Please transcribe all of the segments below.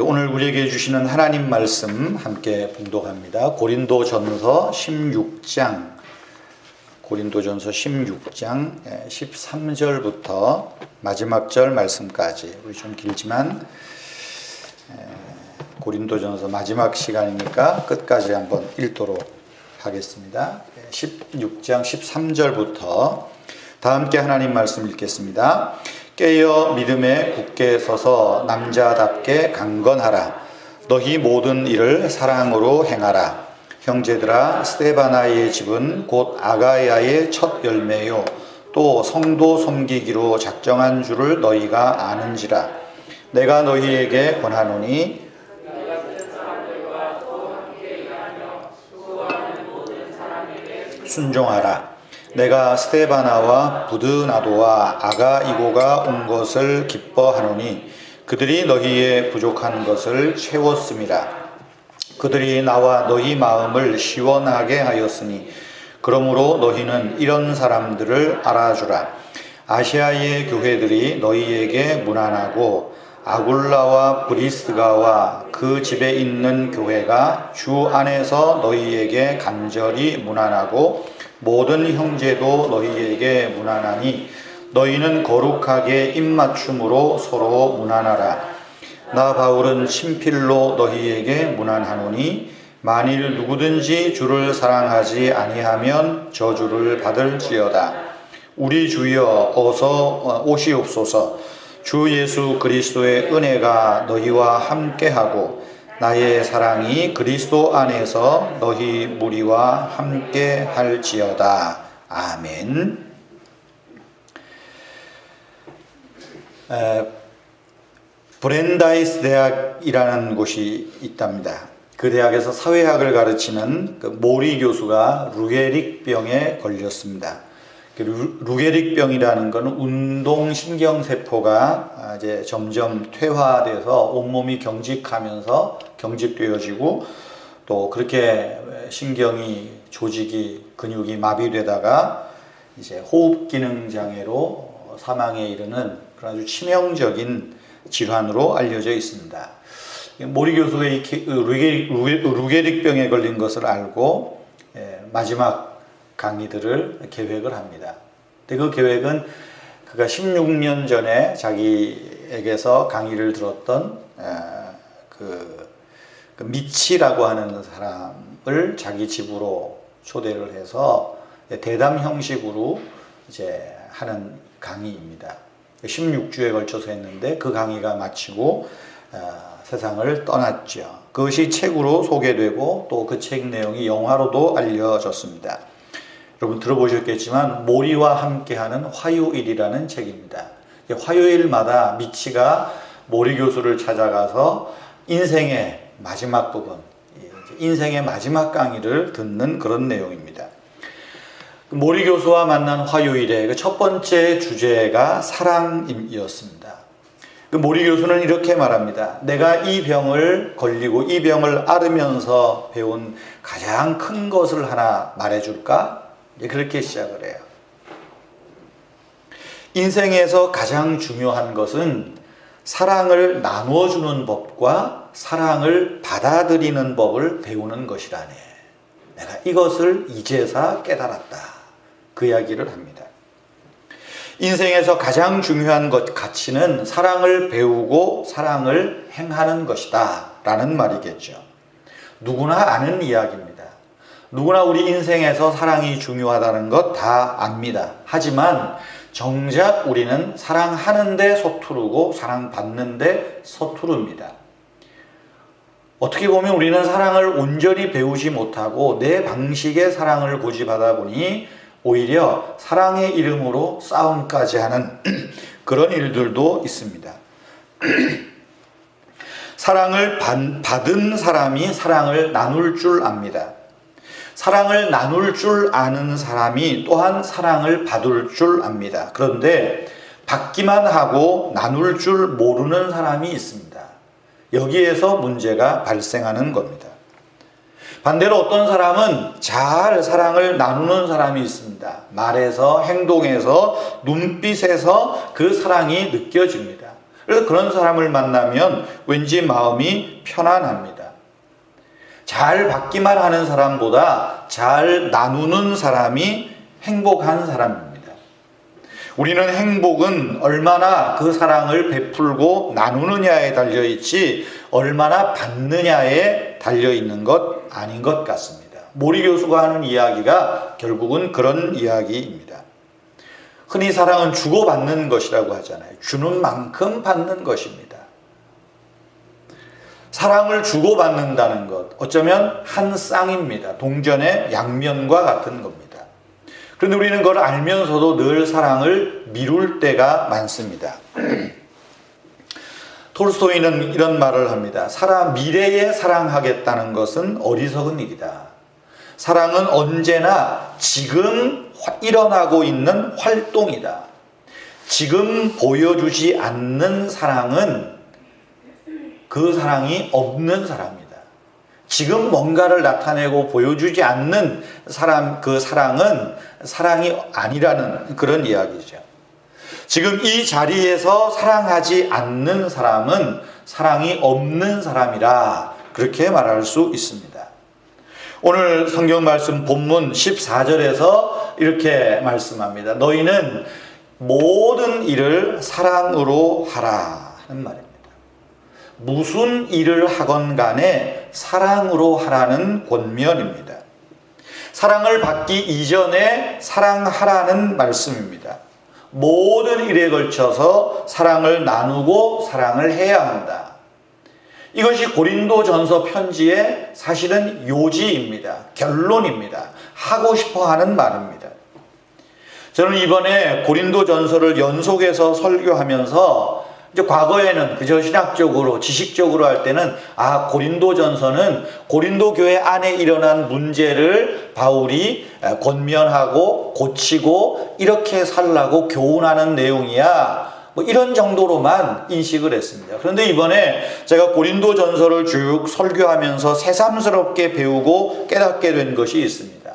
오늘 우리에게 주시는 하나님 말씀 함께 봉독합니다. 고린도전서 16장 13절부터 마지막 절 말씀까지, 우리 좀 길지만 고린도전서 마지막 시간이니까 끝까지 한번 읽도록 하겠습니다. 16장 13절부터 다 함께 하나님 말씀 읽겠습니다. 깨어 믿음에 굳게 서서 남자답게 강건하라. 너희 모든 일을 사랑으로 행하라. 형제들아, 스데바나의 집은 곧 아가야의 첫 열매요 또 성도 섬기기로 작정한 줄을 너희가 아는지라. 내가 너희에게 권하노니 순종하라. 내가 스데바나와 부드나도와 아가이고가 온 것을 기뻐하노니 그들이 너희의 부족한 것을 채웠음이라. 그들이 나와 너희 마음을 시원하게 하였으니 그러므로 너희는 이런 사람들을 알아주라. 아시아의 교회들이 너희에게 무난하고 아굴라와 브리스가와 그 집에 있는 교회가 주 안에서 너희에게 간절히 무난하고 모든 형제도 너희에게 무난하니 너희는 거룩하게 입맞춤으로 서로 무난하라. 나 바울은 친필로 너희에게 무난하노니 만일 누구든지 주를 사랑하지 아니하면 저주를 받을지어다. 우리 주여 어서 오시옵소서. 주 예수 그리스도의 은혜가 너희와 함께하고 나의 사랑이 그리스도 안에서 너희 무리와 함께 할지어다. 아멘. 브랜다이스 대학이라는 곳이 있답니다. 그 대학에서 사회학을 가르치는 모리 교수가 루게릭병에 걸렸습니다. 루게릭병이라는 것은 운동신경세포가 이제 점점 퇴화돼서 온몸이 경직되어지고 또 그렇게 신경이, 조직이, 근육이 마비되다가 이제 호흡기능장애로 사망에 이르는 그런 아주 치명적인 질환으로 알려져 있습니다. 모리 교수가 이 루게릭병에 걸린 것을 알고 마지막 강의들을 계획을 합니다. 근데 그 계획은 그가 16년 전에 자기에게서 강의를 들었던 그 미치라고 하는 사람을 자기 집으로 초대를 해서 대담 형식으로 이제 하는 강의입니다. 16주에 걸쳐서 했는데 그 강의가 마치고 세상을 떠났죠. 그것이 책으로 소개되고 또 그 책 내용이 영화로도 알려졌습니다. 여러분 들어보셨겠지만 모리와 함께하는 화요일이라는 책입니다. 화요일마다 미치가 모리 교수를 찾아가서 인생의 마지막 부분, 인생의 마지막 강의를 듣는 그런 내용입니다. 모리 교수와 만난 화요일의 그 첫 번째 주제가 사랑이었습니다. 모리 교수는 이렇게 말합니다. 내가 이 병을 걸리고 이 병을 앓으면서 배운 가장 큰 것을 하나 말해줄까? 그렇게 시작을 해요. 인생에서 가장 중요한 것은 사랑을 나누어주는 법과 사랑을 받아들이는 법을 배우는 것이라네. 내가 이것을 이제서 깨달았다. 그 이야기를 합니다. 인생에서 가장 중요한 가치는 사랑을 배우고 사랑을 행하는 것이다 라는 말이겠죠. 누구나 아는 이야기입니다. 누구나 우리 인생에서 사랑이 중요하다는 것 다 압니다. 하지만 정작 우리는 사랑하는데 서투르고 사랑받는데 서투릅니다. 어떻게 보면 우리는 사랑을 온전히 배우지 못하고 내 방식의 사랑을 고집하다 보니 오히려 사랑의 이름으로 싸움까지 하는 그런 일들도 있습니다. 사랑을 받은 사람이 사랑을 나눌 줄 압니다. 사랑을 나눌 줄 아는 사람이 또한 사랑을 받을 줄 압니다. 그런데 받기만 하고 나눌 줄 모르는 사람이 있습니다. 여기에서 문제가 발생하는 겁니다. 반대로 어떤 사람은 잘 사랑을 나누는 사람이 있습니다. 말에서, 행동에서, 눈빛에서 그 사랑이 느껴집니다. 그래서 그런 사람을 만나면 왠지 마음이 편안합니다. 잘 받기만 하는 사람보다 잘 나누는 사람이 행복한 사람입니다. 우리는 행복은 얼마나 그 사랑을 베풀고 나누느냐에 달려있지 얼마나 받느냐에 달려있는 것 아닌 것 같습니다. 모리 교수가 하는 이야기가 결국은 그런 이야기입니다. 흔히 사랑은 주고받는 것이라고 하잖아요. 주는 만큼 받는 것입니다. 사랑을 주고받는다는 것, 어쩌면 한 쌍입니다. 동전의 양면과 같은 겁니다. 그런데 우리는 그걸 알면서도 늘 사랑을 미룰 때가 많습니다. 톨스토이는 이런 말을 합니다. 미래에 사랑하겠다는 것은 어리석은 일이다. 사랑은 언제나 지금 일어나고 있는 활동이다. 지금 보여주지 않는 사랑은 그 사랑이 없는 사람이다. 지금 뭔가를 나타내고 보여주지 않는 그 사랑은 사랑이 아니라는 그런 이야기죠. 지금 이 자리에서 사랑하지 않는 사람은 사랑이 없는 사람이라 그렇게 말할 수 있습니다. 오늘 성경 말씀 본문 14절에서 이렇게 말씀합니다. 너희는 모든 일을 사랑으로 하라 하는 말입니다. 무슨 일을 하건 간에 사랑으로 하라는 권면입니다. 사랑을 받기 이전에 사랑하라는 말씀입니다. 모든 일에 걸쳐서 사랑을 나누고 사랑을 해야 한다. 이것이 고린도전서 편지의 사실은 요지입니다. 결론입니다. 하고 싶어 하는 말입니다. 저는 이번에 고린도전서를 연속해서 설교하면서 이제 과거에는 그저 신학적으로 지식적으로 할 때는 고린도전서는 고린도 교회 안에 일어난 문제를 바울이 권면하고 고치고 이렇게 살라고 교훈하는 내용이야. 이런 정도로만 인식을 했습니다. 그런데 이번에 제가 고린도전서를 쭉 설교하면서 새삼스럽게 배우고 깨닫게 된 것이 있습니다.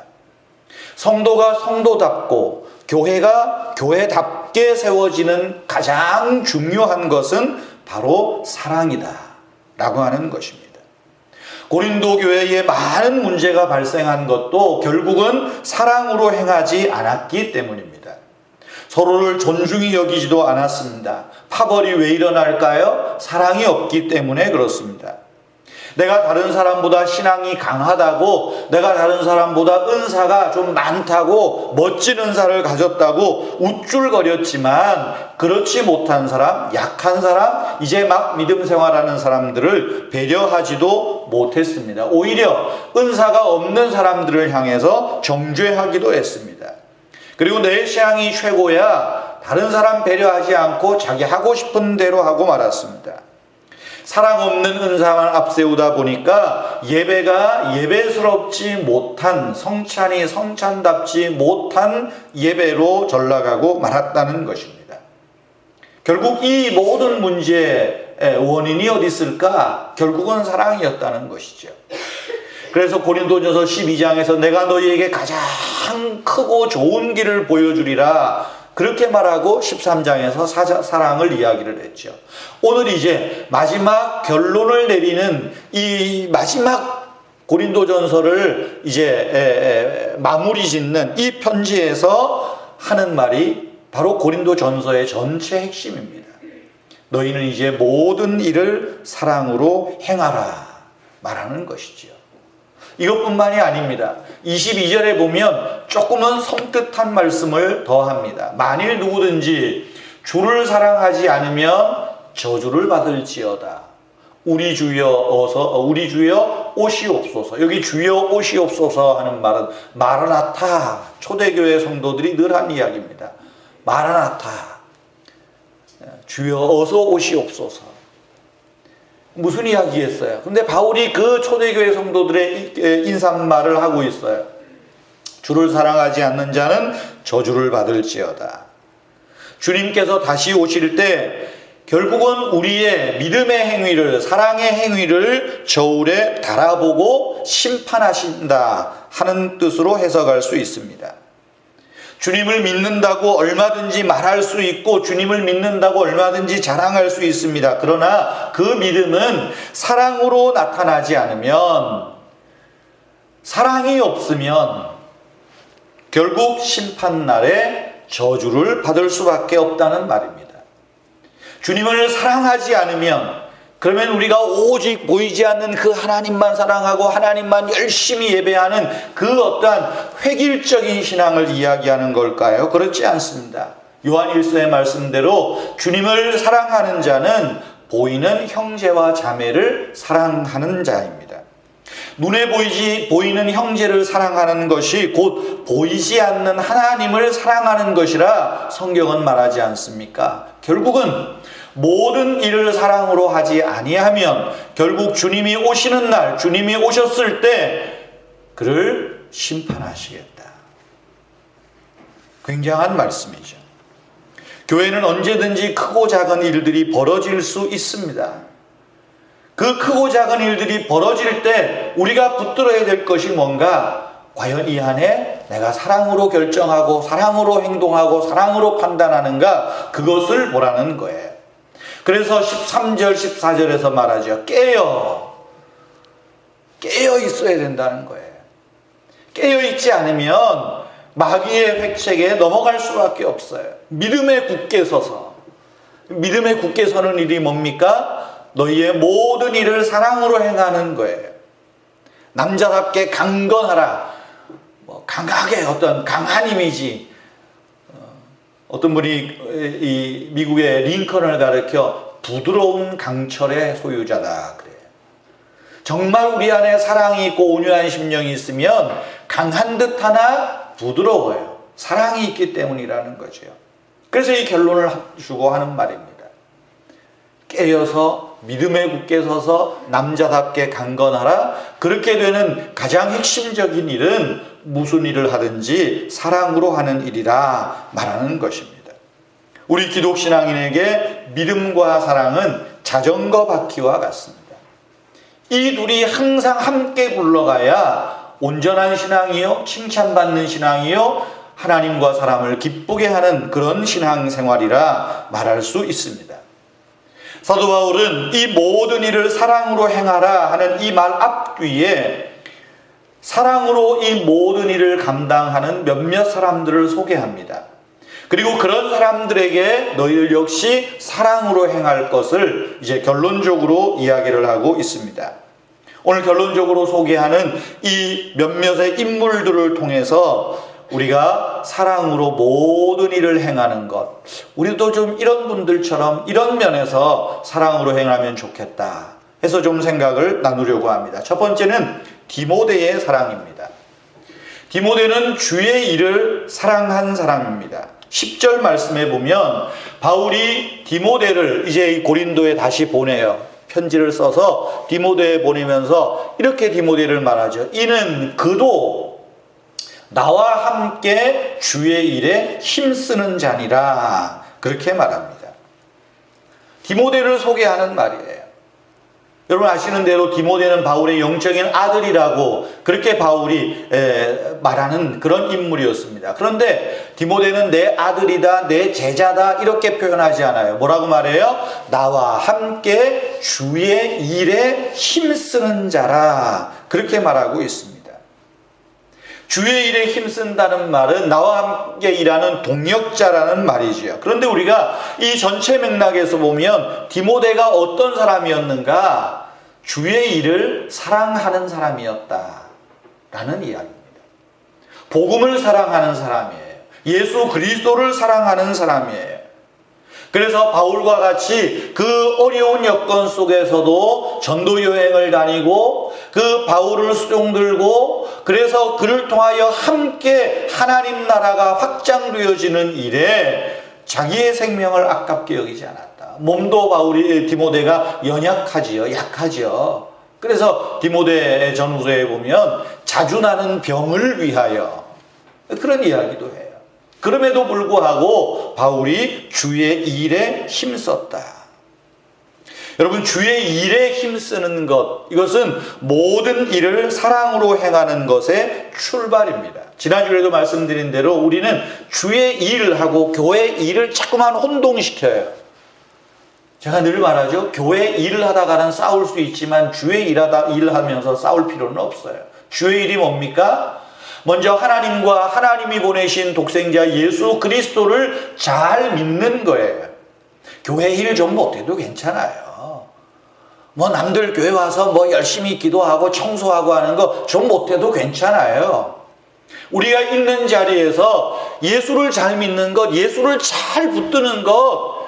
성도가 성도답고 교회가 교회답게 세워지는 가장 중요한 것은 바로 사랑이다 라고 하는 것입니다. 고린도 교회에 많은 문제가 발생한 것도 결국은 사랑으로 행하지 않았기 때문입니다. 서로를 존중히 여기지도 않았습니다. 파벌이 왜 일어날까요? 사랑이 없기 때문에 그렇습니다. 내가 다른 사람보다 신앙이 강하다고, 내가 다른 사람보다 은사가 좀 많다고, 멋진 은사를 가졌다고 우쭐거렸지만 그렇지 못한 사람, 약한 사람, 이제 막 믿음 생활하는 사람들을 배려하지도 못했습니다. 오히려 은사가 없는 사람들을 향해서 정죄하기도 했습니다. 그리고 내 신앙이 최고야 다른 사람 배려하지 않고 자기 하고 싶은 대로 하고 말았습니다. 사랑 없는 은사만 앞세우다 보니까 예배가 예배스럽지 못한, 성찬이 성찬답지 못한 예배로 전락하고 말았다는 것입니다. 결국 이 모든 문제의 원인이 어디 있을까? 결국은 사랑이었다는 것이죠. 그래서 고린도전서 12장에서 내가 너희에게 가장 크고 좋은 길을 보여주리라 그렇게 말하고 13장에서 사랑을 이야기를 했죠. 오늘 이제 마지막 결론을 내리는 이 마지막 고린도전서를 이제 마무리 짓는 이 편지에서 하는 말이 바로 고린도전서의 전체 핵심입니다. 너희는 이제 모든 일을 사랑으로 행하라 말하는 것이죠. 이것뿐만이 아닙니다. 22절에 보면 조금은 섬뜩한 말씀을 더합니다. 만일 누구든지 주를 사랑하지 않으면 저주를 받을지어다. 우리 주여 오시옵소서. 여기 주여 오시옵소서 하는 말은 마라나타, 초대교회 성도들이 늘 한 이야기입니다. 마라나타, 주여 어서 오시옵소서. 무슨 이야기겠어요? 근데 바울이 그 초대교회 성도들의 인사말을 하고 있어요. 주를 사랑하지 않는 자는 저주를 받을지어다. 주님께서 다시 오실 때 결국은 우리의 믿음의 행위를, 사랑의 행위를 저울에 달아보고 심판하신다 하는 뜻으로 해석할 수 있습니다. 주님을 믿는다고 얼마든지 말할 수 있고 주님을 믿는다고 얼마든지 자랑할 수 있습니다. 그러나 그 믿음은 사랑으로 나타나지 않으면, 사랑이 없으면 결국 심판날에 저주를 받을 수밖에 없다는 말입니다. 주님을 사랑하지 않으면, 그러면 우리가 오직 보이지 않는 그 하나님만 사랑하고 하나님만 열심히 예배하는 그 어떠한 획일적인 신앙을 이야기하는 걸까요? 그렇지 않습니다. 요한 1서의 말씀대로 주님을 사랑하는 자는 보이는 형제와 자매를 사랑하는 자입니다. 눈에 보이는 형제를 사랑하는 것이 곧 보이지 않는 하나님을 사랑하는 것이라 성경은 말하지 않습니까? 결국은 모든 일을 사랑으로 하지 아니하면 결국 주님이 오시는 날, 주님이 오셨을 때 그를 심판하시겠다. 굉장한 말씀이죠. 교회는 언제든지 크고 작은 일들이 벌어질 수 있습니다. 그 크고 작은 일들이 벌어질 때 우리가 붙들어야 될 것이 뭔가, 과연 이 안에 내가 사랑으로 결정하고 사랑으로 행동하고 사랑으로 판단하는가, 그것을 보라는 거예요. 그래서 13절 14절에서 말하죠. 깨어 있어야 된다는 거예요. 깨어 있지 않으면 마귀의 획책에 넘어갈 수밖에 없어요. 믿음에 굳게 서서, 믿음에 굳게 서는 일이 뭡니까? 너희의 모든 일을 사랑으로 행하는 거예요. 남자답게 강건하라. 강하게, 어떤 강한 이미지. 어떤 분이 이 미국의 링컨을 가리켜 부드러운 강철의 소유자다 그래요. 정말 우리 안에 사랑이 있고 온유한 심령이 있으면 강한 듯 하나 부드러워요. 사랑이 있기 때문이라는 거죠. 그래서 이 결론을 주고 하는 말입니다. 깨어서 믿음에 굳게 서서 남자답게 강건하라. 그렇게 되는 가장 핵심적인 일은 무슨 일을 하든지 사랑으로 하는 일이라 말하는 것입니다. 우리 기독신앙인에게 믿음과 사랑은 자전거 바퀴와 같습니다. 이 둘이 항상 함께 굴러가야 온전한 신앙이요, 칭찬받는 신앙이요, 하나님과 사람을 기쁘게 하는 그런 신앙생활이라 말할 수 있습니다. 사도 바울은 이 모든 일을 사랑으로 행하라 하는 이 말 앞뒤에 사랑으로 이 모든 일을 감당하는 몇몇 사람들을 소개합니다. 그리고 그런 사람들에게 너희들 역시 사랑으로 행할 것을 이제 결론적으로 이야기를 하고 있습니다. 오늘 결론적으로 소개하는 이 몇몇의 인물들을 통해서 우리가 사랑으로 모든 일을 행하는 것, 우리도 좀 이런 분들처럼 이런 면에서 사랑으로 행하면 좋겠다 해서 좀 생각을 나누려고 합니다. 첫 번째는 디모데의 사랑입니다. 디모데는 주의 일을 사랑한 사람입니다. 10절 말씀에 보면 바울이 디모데를 이제 고린도에 다시 보내요. 편지를 써서 디모데에 보내면서 이렇게 디모데를 말하죠. 이는 그도 나와 함께 주의 일에 힘쓰는 자니라. 그렇게 말합니다. 디모데를 소개하는 말이에요. 여러분 아시는 대로 디모데는 바울의 영적인 아들이라고 그렇게 바울이 말하는 그런 인물이었습니다. 그런데 디모데는 내 아들이다, 내 제자다 이렇게 표현하지 않아요. 뭐라고 말해요? 나와 함께 주의 일에 힘쓰는 자라. 그렇게 말하고 있습니다. 주의 일에 힘쓴다는 말은 나와 함께 일하는 동역자라는 말이지요. 그런데 우리가 이 전체 맥락에서 보면 디모데가 어떤 사람이었는가? 주의 일을 사랑하는 사람이었다라는 이야기입니다. 복음을 사랑하는 사람이에요. 예수 그리스도를 사랑하는 사람이에요. 그래서 바울과 같이 그 어려운 여건 속에서도 전도 여행을 다니고 그 바울을 수종들고 그래서 그를 통하여 함께 하나님 나라가 확장되어지는 일에 자기의 생명을 아깝게 여기지 않았다. 몸도 디모데가 연약하지요. 약하지요. 그래서 디모데 전후서에 보면 자주 나는 병을 위하여 그런 이야기도 해요. 그럼에도 불구하고 바울이 주의 일에 힘썼다. 여러분, 주의 일에 힘쓰는 것, 이것은 모든 일을 사랑으로 행하는 것의 출발입니다. 지난주에도 말씀드린 대로 우리는 주의 일하고 교회 일을 자꾸만 혼동시켜요. 제가 늘 말하죠. 교회 일을 하다가는 싸울 수 있지만 주의 일하면서 싸울 필요는 없어요. 주의 일이 뭡니까? 먼저 하나님과 하나님이 보내신 독생자 예수 그리스도를 잘 믿는 거예요. 교회 일 좀 못해도 괜찮아요. 뭐 남들 교회 와서 뭐 열심히 기도하고 청소하고 하는 거 좀 못해도 괜찮아요. 우리가 있는 자리에서 예수를 잘 믿는 것, 예수를 잘 붙드는 것,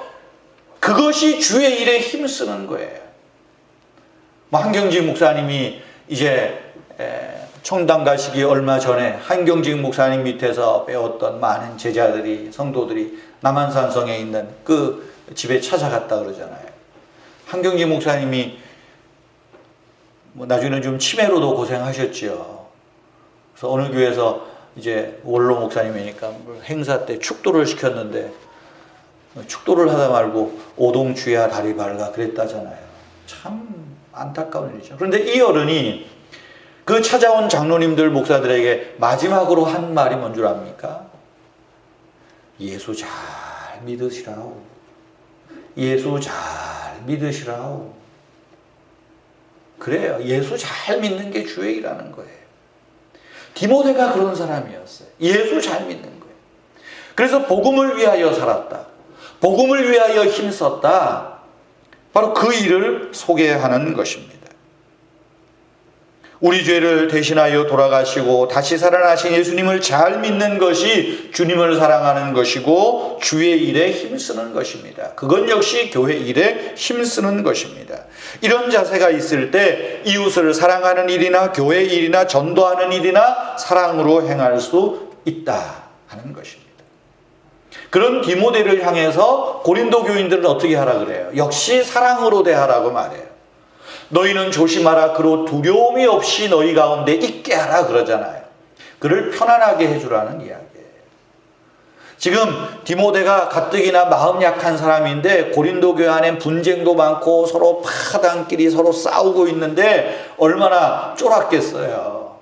그것이 주의 일에 힘쓰는 거예요. 한경직 목사님이 이제 청당 가시기 얼마 전에 한경직 목사님 밑에서 배웠던 많은 제자들이, 성도들이 남한산성에 있는 그 집에 찾아갔다 그러잖아요. 한경직 목사님이 나중에는 좀 치매로도 고생하셨지요. 그래서 어느 교회에서 이제 원로 목사님이니까 행사 때 축도를 시켰는데 축도를 하다 말고 오동주야 다리 밝아 그랬다잖아요. 참 안타까운 일이죠. 그런데 이 어른이 그 찾아온 장로님들, 목사들에게 마지막으로 한 말이 뭔 줄 압니까? 예수 잘 믿으시라오. 예수 잘 믿으시라오. 그래요. 예수 잘 믿는 게 주의 일하는 거예요. 디모데가 그런 사람이었어요. 예수 잘 믿는 거예요. 그래서 복음을 위하여 살았다. 복음을 위하여 힘썼다. 바로 그 일을 소개하는 것입니다. 우리 죄를 대신하여 돌아가시고 다시 살아나신 예수님을 잘 믿는 것이 주님을 사랑하는 것이고 주의 일에 힘쓰는 것입니다. 그건 역시 교회 일에 힘쓰는 것입니다. 이런 자세가 있을 때 이웃을 사랑하는 일이나 교회 일이나 전도하는 일이나 사랑으로 행할 수 있다 하는 것입니다. 그런 디모데를 향해서 고린도 교인들은 어떻게 하라 그래요? 역시 사랑으로 대하라고 말해요. 너희는 조심하라. 그로 두려움이 없이 너희 가운데 있게 하라 그러잖아요. 그를 편안하게 해주라는 이야기예요. 지금 디모데가 가뜩이나 마음 약한 사람인데 고린도 교회 안엔 분쟁도 많고 서로 파당끼리 서로 싸우고 있는데 얼마나 쫄았겠어요.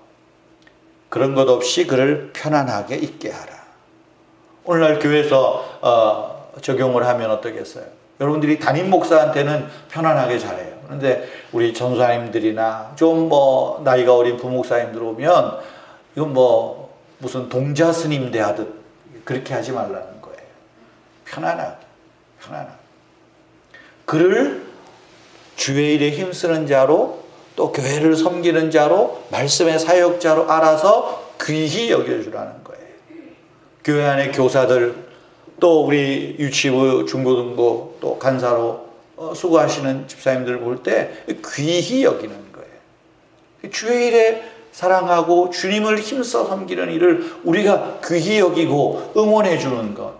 그런 것 없이 그를 편안하게 있게 하라. 오늘날 교회에서 적용을 하면 어떻겠어요? 여러분들이 담임 목사한테는 편안하게 잘해요. 그런데 우리 전사님들이나 좀 나이가 어린 부목사님들 오면 이건 무슨 동자 스님 대하듯 그렇게 하지 말라는 거예요. 편안하게. 그를 주의 일에 힘쓰는 자로, 또 교회를 섬기는 자로, 말씀의 사역자로 알아서 귀히 여겨주라는 거예요. 교회 안에 교사들, 또 우리 유치부, 중고등부, 또 간사로 수고하시는 집사님들 볼 때 귀히 여기는 거예요. 주의 일에 사랑하고 주님을 힘써 섬기는 일을 우리가 귀히 여기고 응원해 주는 것.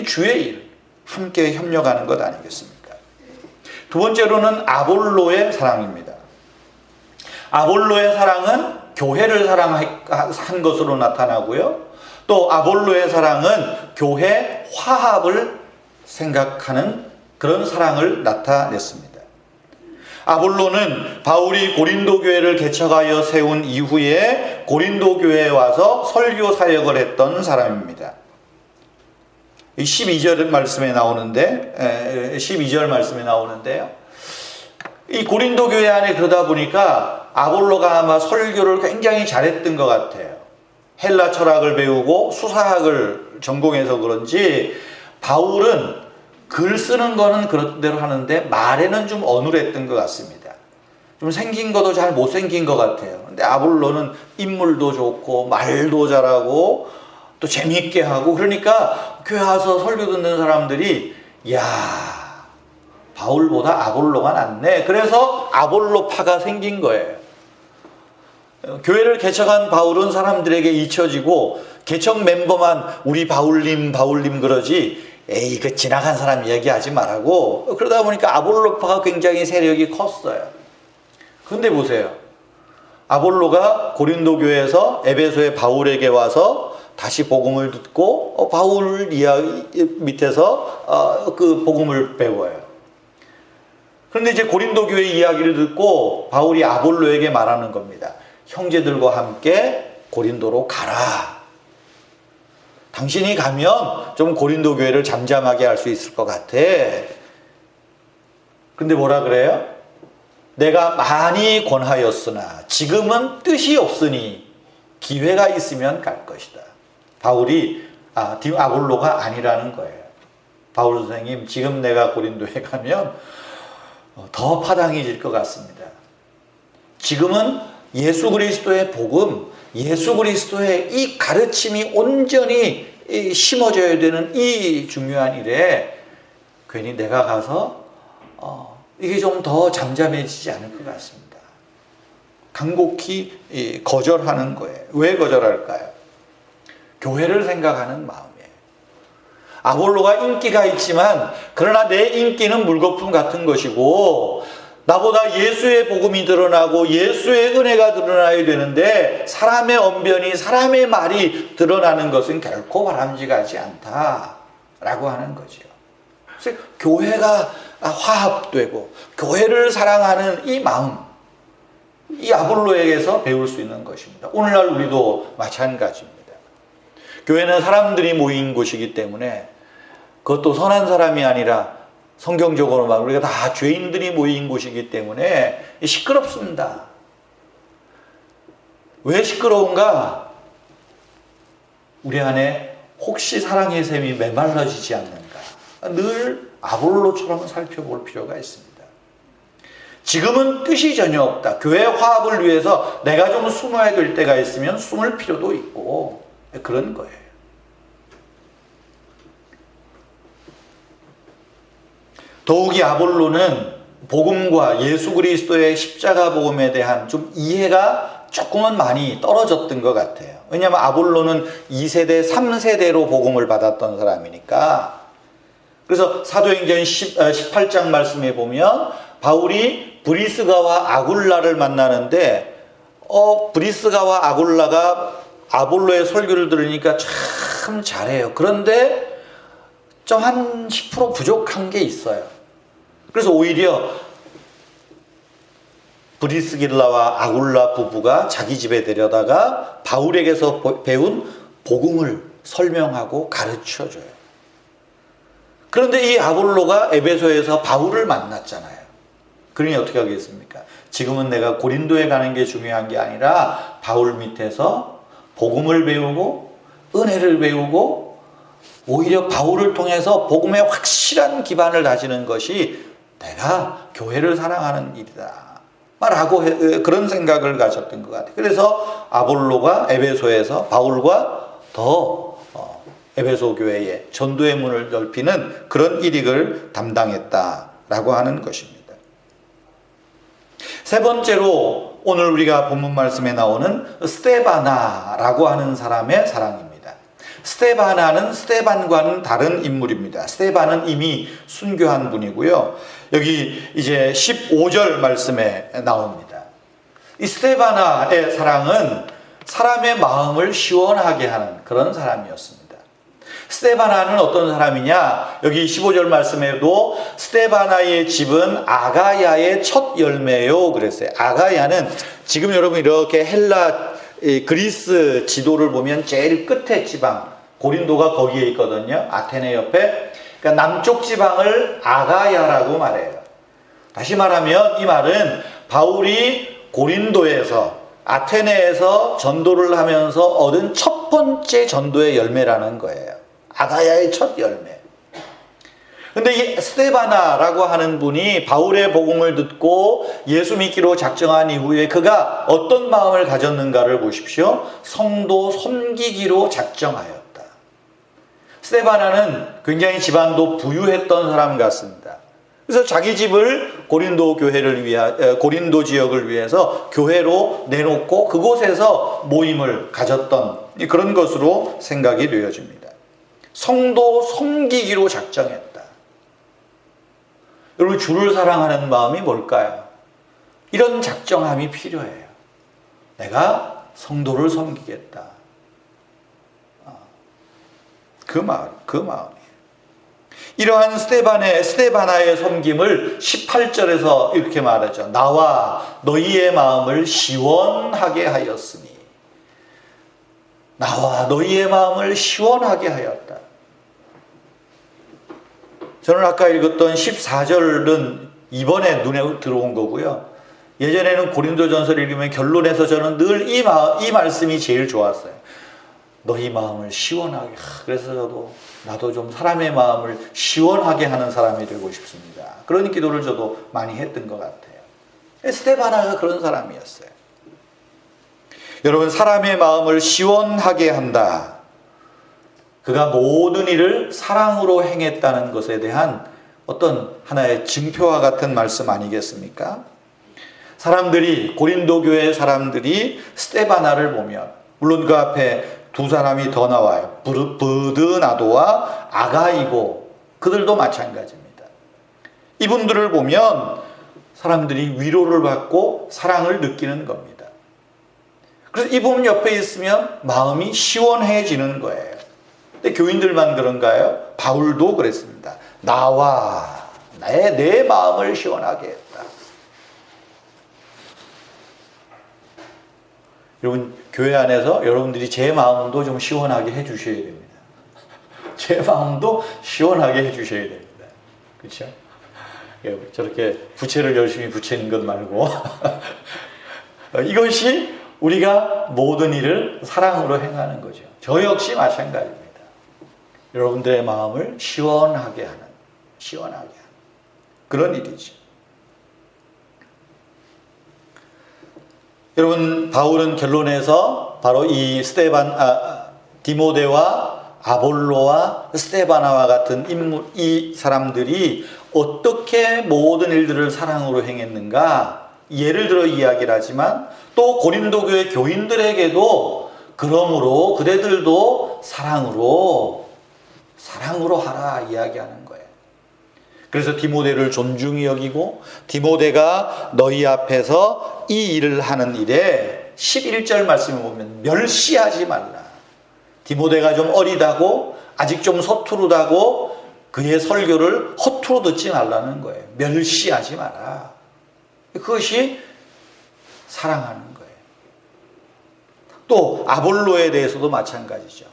주의 일, 함께 협력하는 것 아니겠습니까? 두 번째로는 아볼로의 사랑입니다. 아볼로의 사랑은 교회를 사랑한 것으로 나타나고요. 또 아볼로의 사랑은 교회 화합을 생각하는 그런 사랑을 나타냈습니다. 아볼로는 바울이 고린도 교회를 개척하여 세운 이후에 고린도 교회에 와서 설교 사역을 했던 사람입니다. 12절 말씀에 나오는데요. 이 고린도 교회 안에 그러다 보니까 아볼로가 아마 설교를 굉장히 잘했던 것 같아요. 헬라 철학을 배우고 수사학을 전공해서 그런지 바울은 글 쓰는 거는 그런 대로 하는데 말에는 좀 어눌했던 것 같습니다. 좀 생긴 것도 잘 못생긴 것 같아요. 근데 아볼로는 인물도 좋고 말도 잘하고 또 재미있게 하고, 그러니까 교회 와서 설교 듣는 사람들이 야, 바울보다 아볼로가 낫네. 그래서 아볼로파가 생긴 거예요. 교회를 개척한 바울은 사람들에게 잊혀지고 개척 멤버만 우리 바울님 그러지 에이 그 지나간 사람 얘기하지 말라고, 그러다 보니까 아볼로파가 굉장히 세력이 컸어요. 근데 보세요. 아볼로가 고린도 교회에서 에베소의 바울에게 와서 다시 복음을 듣고 바울 밑에서 그 복음을 배워요. 그런데 이제 고린도 교회 이야기를 듣고 바울이 아볼로에게 말하는 겁니다. 형제들과 함께 고린도로 가라. 당신이 가면 좀 고린도 교회를 잠잠하게 할 수 있을 것 같아. 근데 뭐라 그래요? 내가 많이 권하였으나 지금은 뜻이 없으니 기회가 있으면 갈 것이다. 바울이 아볼로가 아니라는 거예요. 바울 선생님, 지금 내가 고린도에 가면 더 파당해질 것 같습니다. 지금은 예수 그리스도의 복음, 예수 그리스도의 이 가르침이 온전히 심어져야 되는 이 중요한 일에 괜히 내가 가서 이게 좀 더 잠잠해지지 않을 것 같습니다. 간곡히 거절하는 거예요. 왜 거절할까요? 교회를 생각하는 마음이에요. 아볼로가 인기가 있지만 그러나 내 인기는 물거품 같은 것이고 나보다 예수의 복음이 드러나고 예수의 은혜가 드러나야 되는데 사람의 언변이 사람의 말이 드러나는 것은 결코 바람직하지 않다라고 하는 거죠. 그래서 교회가 화합되고 교회를 사랑하는 이 마음, 이 아볼로에게서 배울 수 있는 것입니다. 오늘날 우리도 마찬가지입니다. 교회는 사람들이 모인 곳이기 때문에 그것도 선한 사람이 아니라 성경적으로만 우리가 다 죄인들이 모인 곳이기 때문에 시끄럽습니다. 왜 시끄러운가? 우리 안에 혹시 사랑의 샘이 메말라지지 않는가? 늘 아볼로처럼 살펴볼 필요가 있습니다. 지금은 뜻이 전혀 없다. 교회 화합을 위해서 내가 좀 숨어야 될 때가 있으면 숨을 필요도 있고 그런 거예요. 더욱이 아볼로는 복음과 예수 그리스도의 십자가 복음에 대한 좀 이해가 조금은 많이 떨어졌던 것 같아요. 왜냐하면 아볼로는 2세대, 3세대로 복음을 받았던 사람이니까. 그래서 사도행전 18장 말씀에 보면 바울이 브리스가와 아굴라를 만나는데 브리스가와 아굴라가 아볼로의 설교를 들으니까 참 잘해요. 그런데 좀 한 10% 부족한 게 있어요. 그래서 오히려 브리스길라와 아굴라 부부가 자기 집에 데려다가 바울에게서 배운 복음을 설명하고 가르쳐줘요. 그런데 이 아볼로가 에베소에서 바울을 만났잖아요. 그러니 어떻게 하겠습니까? 지금은 내가 고린도에 가는 게 중요한 게 아니라 바울 밑에서 복음을 배우고 은혜를 배우고 오히려 바울을 통해서 복음의 확실한 기반을 다지는 것이 내가 교회를 사랑하는 일이다 라고 그런 생각을 가졌던 것 같아요. 그래서 아볼로가 에베소에서 바울과 더 에베소 교회에 전도의 문을 넓히는 그런 일익을 담당했다라고 하는 것입니다. 세 번째로 오늘 우리가 본문 말씀에 나오는 스데바나라고 하는 사람의 사랑입니다. 스데바나는 스데반과는 다른 인물입니다. 스데반은 이미 순교한 분이고요. 여기 이제 15절 말씀에 나옵니다. 이 스데바나의 사랑은 사람의 마음을 시원하게 하는 그런 사람이었습니다. 스데바나는 어떤 사람이냐? 여기 15절 말씀에도 스데바나의 집은 아가야의 첫 열매요 그랬어요. 아가야는 지금 여러분 이렇게 헬라 그리스 지도를 보면 제일 끝에 지방 고린도가 거기에 있거든요. 아테네 옆에. 그러니까 남쪽 지방을 아가야라고 말해요. 다시 말하면 이 말은 바울이 고린도에서 아테네에서 전도를 하면서 얻은 첫 번째 전도의 열매라는 거예요. 아가야의 첫 열매. 근데 이 스데바나라고 하는 분이 바울의 복음을 듣고 예수 믿기로 작정한 이후에 그가 어떤 마음을 가졌는가를 보십시오. 성도 섬기기로 작정하였다. 스데바나는 굉장히 집안도 부유했던 사람 같습니다. 그래서 자기 집을 고린도 고린도 지역을 위해서 교회로 내놓고 그곳에서 모임을 가졌던 그런 것으로 생각이 되어집니다. 성도 섬기기로 작정했다. 여러분, 주를 사랑하는 마음이 뭘까요? 이런 작정함이 필요해요. 내가 성도를 섬기겠다. 그 마음이에요. 이러한 스데바나의 섬김을 18절에서 이렇게 말하죠. 나와 너희의 마음을 시원하게 하였으니. 나와 너희의 마음을 시원하게 하였다. 저는 아까 읽었던 14절은 이번에 눈에 들어온 거고요. 예전에는 고린도전서를 읽으면 결론에서 저는 늘 이 말씀이 제일 좋았어요. 너희 마음을 시원하게. 그래서 나도 좀 사람의 마음을 시원하게 하는 사람이 되고 싶습니다. 그런 기도를 저도 많이 했던 것 같아요. 스데바나가 그런 사람이었어요. 여러분, 사람의 마음을 시원하게 한다. 그가 모든 일을 사랑으로 행했다는 것에 대한 어떤 하나의 증표와 같은 말씀 아니겠습니까? 고린도 교회 사람들이 스데바나를 보면, 물론 그 앞에 두 사람이 더 나와요. 브드나도와 아가이고, 그들도 마찬가지입니다. 이분들을 보면 사람들이 위로를 받고 사랑을 느끼는 겁니다. 그래서 이분 옆에 있으면 마음이 시원해지는 거예요. 근데 교인들만 그런가요? 바울도 그랬습니다. 나와 내 마음을 시원하게 했다. 여러분, 교회 안에서 여러분들이 제 마음도 좀 시원하게 해주셔야 됩니다. 제 마음도 시원하게 해주셔야 됩니다. 그렇죠? 저렇게 부채를 열심히 붙이는 것 말고 이것이 우리가 모든 일을 사랑으로 행하는 거죠. 저 역시 마찬가지입니다. 여러분들의 마음을 시원하게 하는 그런 일이죠. 여러분, 바울은 결론에서 바로 이 디모데와 아볼로와 스데바나와 같은 인물, 이 사람들이 어떻게 모든 일들을 사랑으로 행했는가, 예를 들어 이야기를 하지만 또 고린도 교회 교인들에게도 그러므로 그대들도 사랑으로 하라 이야기하는 거예요. 그래서 디모데를 존중히 여기고, 디모데가 너희 앞에서 이 일을 하는 일에 11절 말씀을 보면 멸시하지 말라. 디모데가 좀 어리다고, 아직 좀 서투르다고 그의 설교를 허투루 듣지 말라는 거예요. 멸시하지 마라. 그것이 사랑하는 거예요. 또 아볼로에 대해서도 마찬가지죠.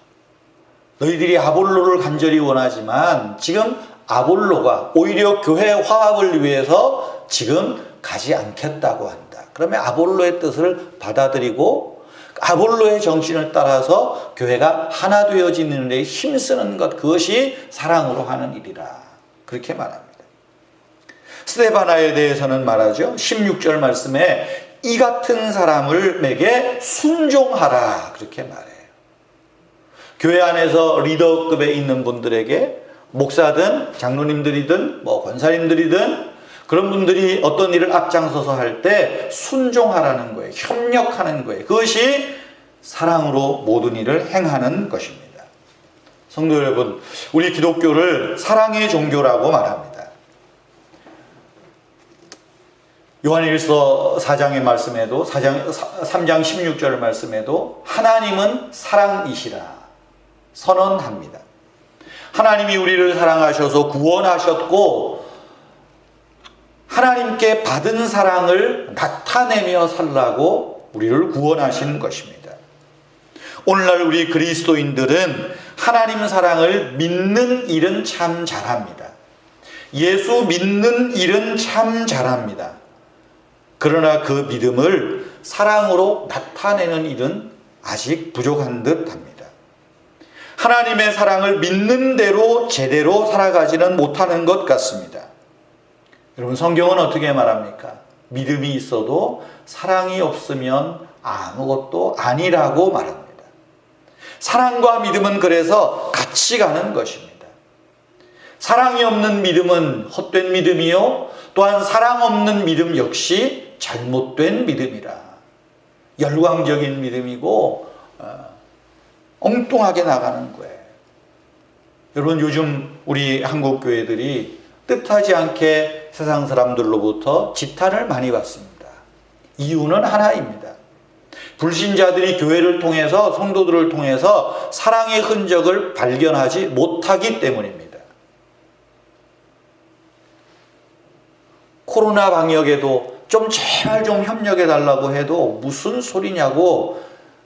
너희들이 아볼로를 간절히 원하지만 지금 아볼로가 오히려 교회 화합을 위해서 지금 가지 않겠다고 한다. 그러면 아볼로의 뜻을 받아들이고 아볼로의 정신을 따라서 교회가 하나 되어지는 데 힘쓰는 것, 그것이 사랑으로 하는 일이라. 그렇게 말합니다. 스데바나에 대해서는 말하죠. 16절 말씀에 이 같은 사람에게 순종하라. 그렇게 말해요. 교회 안에서 리더급에 있는 분들에게, 목사든 장로님들이든 권사님들이든 그런 분들이 어떤 일을 앞장서서 할 때 순종하라는 거예요. 협력하는 거예요. 그것이 사랑으로 모든 일을 행하는 것입니다. 성도 여러분, 우리 기독교를 사랑의 종교라고 말합니다. 요한일서 4장의 말씀에도 3장 16절 말씀에도 하나님은 사랑이시라 선언합니다. 하나님이 우리를 사랑하셔서 구원하셨고 하나님께 받은 사랑을 나타내며 살라고 우리를 구원하신 것입니다. 오늘날 우리 그리스도인들은 하나님 사랑을 믿는 일은 참 잘합니다. 예수 믿는 일은 참 잘합니다. 그러나 그 믿음을 사랑으로 나타내는 일은 아직 부족한 듯 합니다. 하나님의 사랑을 믿는 대로 제대로 살아가지는 못하는 것 같습니다. 여러분, 성경은 어떻게 말합니까? 믿음이 있어도 사랑이 없으면 아무것도 아니라고 말합니다. 사랑과 믿음은 그래서 같이 가는 것입니다. 사랑이 없는 믿음은 헛된 믿음이요, 또한 사랑 없는 믿음 역시 잘못된 믿음이라. 열광적인 믿음이고 엉뚱하게 나가는 거예요. 여러분, 요즘 우리 한국 교회들이 뜻하지 않게 세상 사람들로부터 지탄을 많이 받습니다. 이유는 하나입니다. 불신자들이 교회를 통해서, 성도들을 통해서 사랑의 흔적을 발견하지 못하기 때문입니다. 코로나 방역에도 좀 제발 좀 협력해 달라고 해도 무슨 소리냐고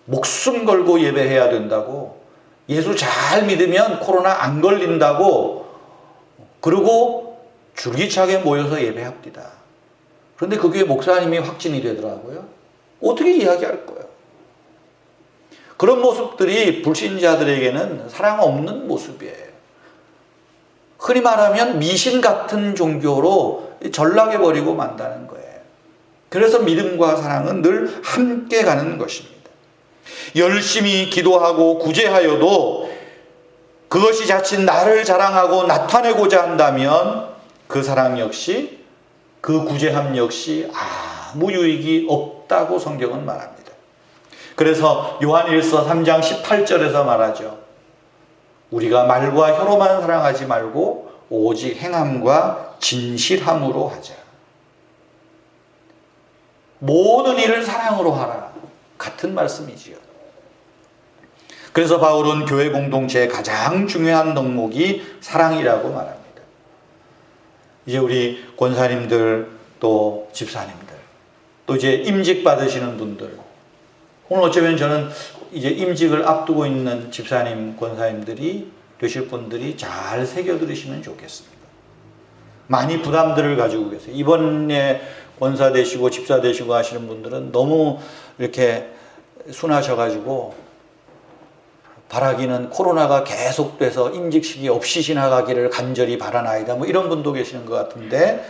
목숨 걸고 예배해야 된다고, 예수 잘 믿으면 코로나 안 걸린다고, 그리고 줄기차게 모여서 예배합니다. 그런데 그게 목사님이 확진이 되더라고요. 어떻게 이야기할 거예요? 그런 모습들이 불신자들에게는 사랑 없는 모습이에요. 흔히 말하면 미신 같은 종교로 전락해버리고 만다는 거예요. 그래서 믿음과 사랑은 늘 함께 가는 것입니다. 열심히 기도하고 구제하여도 그것이 자칫 나를 자랑하고 나타내고자 한다면 그 사랑 역시, 그 구제함 역시 아무 유익이 없다고 성경은 말합니다. 그래서 요한일서 3장 18절에서 말하죠. 우리가 말과 혀로만 사랑하지 말고 오직 행함과 진실함으로 하자. 모든 일을 사랑으로 하라. 같은 말씀이지요. 그래서 바울은 교회 공동체의 가장 중요한 덕목이 사랑이라고 말합니다. 이제 우리 권사님들, 또 집사님들, 또 이제 임직 받으시는 분들, 오늘 어쩌면 저는 이제 임직을 앞두고 있는 집사님, 권사님들이 되실 분들이 잘 새겨 들으시면 좋겠습니다. 많이 부담들을 가지고 계세요. 이번에 권사 되시고 집사 되시고 하시는 분들은 너무 이렇게 순하셔가지고 바라기는 코로나가 계속돼서 임직식이 없이 지나가기를 간절히 바라나이다, 뭐 이런 분도 계시는 것 같은데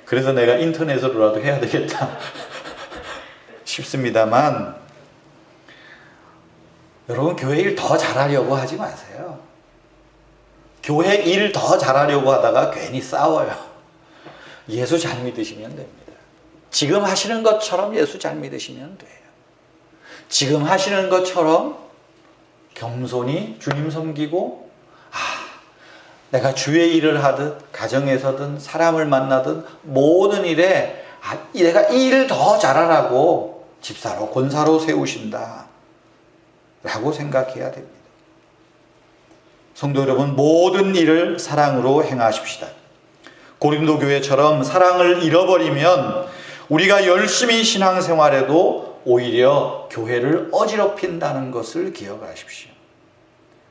그래서 내가 인터넷으로라도 해야 되겠다 싶습니다만, 여러분 교회 일 더 잘하려고 하지 마세요. 교회 일 더 잘하려고 하다가 괜히 싸워요. 예수 잘 믿으시면 됩니다. 지금 하시는 것처럼 예수 잘 믿으시면 돼요. 지금 하시는 것처럼 겸손히 주님 섬기고, 내가 주의 일을 하듯 가정에서든 사람을 만나든 모든 일에 내가 이 일을 더 잘하라고 집사로 권사로 세우신다 라고 생각해야 됩니다. 성도 여러분, 모든 일을 사랑으로 행하십시다. 고린도 교회처럼 사랑을 잃어버리면 우리가 열심히 신앙생활해도 오히려 교회를 어지럽힌다는 것을 기억하십시오.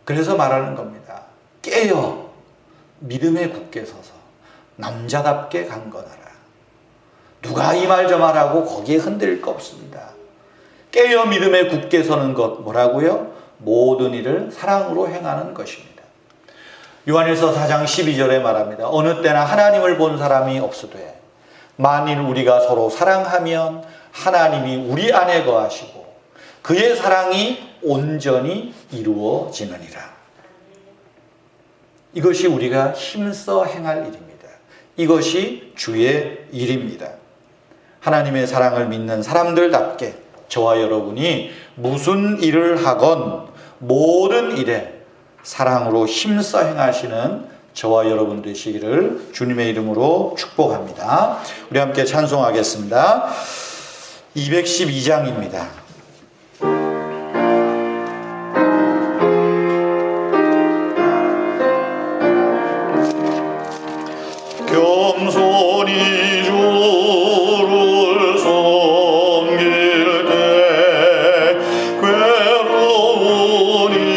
그래서 말하는 겁니다. 깨어 믿음에 굳게 서서 남자답게 강건하라. 누가 이 말 저 말하고 거기에 흔들릴 거 없습니다. 깨어 믿음에 굳게 서는 것, 뭐라고요? 모든 일을 사랑으로 행하는 것입니다. 요한일서 4장 12절에 말합니다. 어느 때나 하나님을 본 사람이 없으되 만일 우리가 서로 사랑하면 하나님이 우리 안에 거하시고 그의 사랑이 온전히 이루어지느니라. 이것이 우리가 힘써 행할 일입니다. 이것이 주의 일입니다. 하나님의 사랑을 믿는 사람들답게 저와 여러분이 무슨 일을 하건 모든 일에 사랑으로 힘써 행하시는 저와 여러분 되시기를 주님의 이름으로 축복합니다. 우리 함께 찬송하겠습니다. 212장입니다. 겸손히 주를 섬길 때 괴로운 일이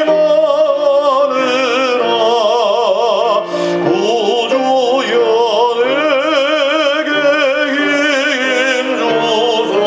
많으나 구주여 내게 힘 주사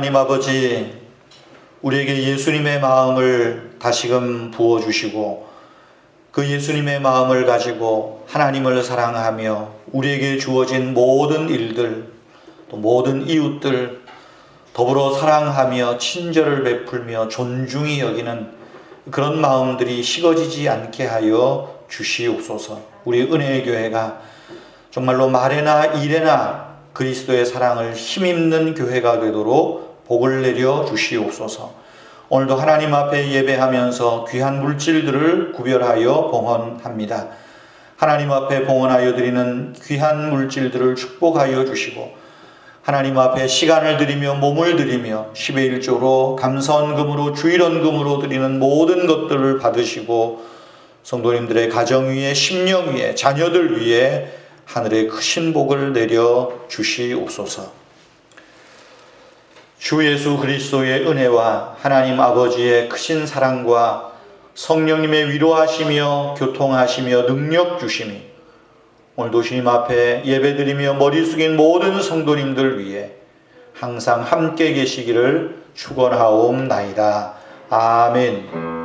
하나님 아버지, 우리에게 예수님의 마음을 다시금 부어주시고 그 예수님의 마음을 가지고 하나님을 사랑하며 우리에게 주어진 모든 일들, 또 모든 이웃들 더불어 사랑하며 친절을 베풀며 존중히 여기는 그런 마음들이 식어지지 않게 하여 주시옵소서. 우리 은혜의 교회가 정말로 말에나 일에나 그리스도의 사랑을 힘입는 교회가 되도록 복을 내려 주시옵소서. 오늘도 하나님 앞에 예배하면서 귀한 물질들을 구별하여 봉헌합니다. 하나님 앞에 봉헌하여 드리는 귀한 물질들을 축복하여 주시고 하나님 앞에 시간을 드리며 몸을 드리며 10의 1조로 감사원금으로 주일원금으로 드리는 모든 것들을 받으시고 성도님들의 가정 위에 심령 위에 자녀들 위에 하늘의 크신 복을 내려 주시옵소서. 주 예수 그리스도의 은혜와 하나님 아버지의 크신 사랑과 성령님의 위로하시며 교통하시며 능력 주심이 오늘도 주님 앞에 예배드리며 머리 숙인 모든 성도님들 위해 항상 함께 계시기를 축원하옵나이다. 아멘.